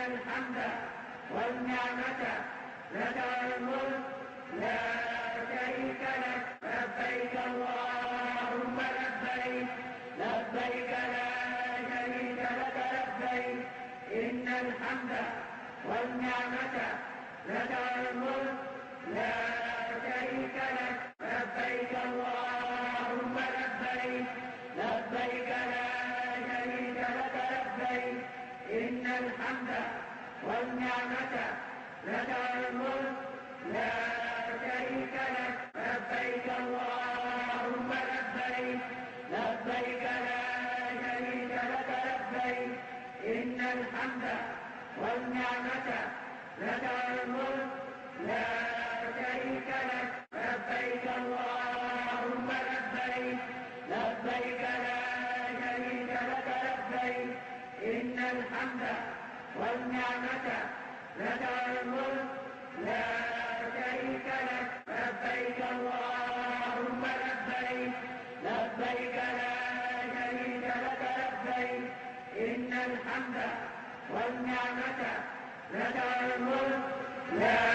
الحمد والنعمة لك والملك لا شريك لك لبيك اللهم لبيك لبيك لا شريك لك لبيك إن الحمد والنعمة لك والملك لا شريك لك لبيك اللهم لبيك لبيك لا شريك لك لبيك إن الحمد والنعمة لك والملك لا شريك لك لبيك اللهم لبيك لبيك لا شريك لك لبيك إن الحمد والنعمة لك والملك لا شريك لك لبيك اللهم لبيك لبيك لا شريك لك لبيك إن الحمد والنعمة لك والملك لا شريك لك لبيك اللهم لبيك لبيك لا شريك لك لبيك إن الحمد والنعمة لك والملك لا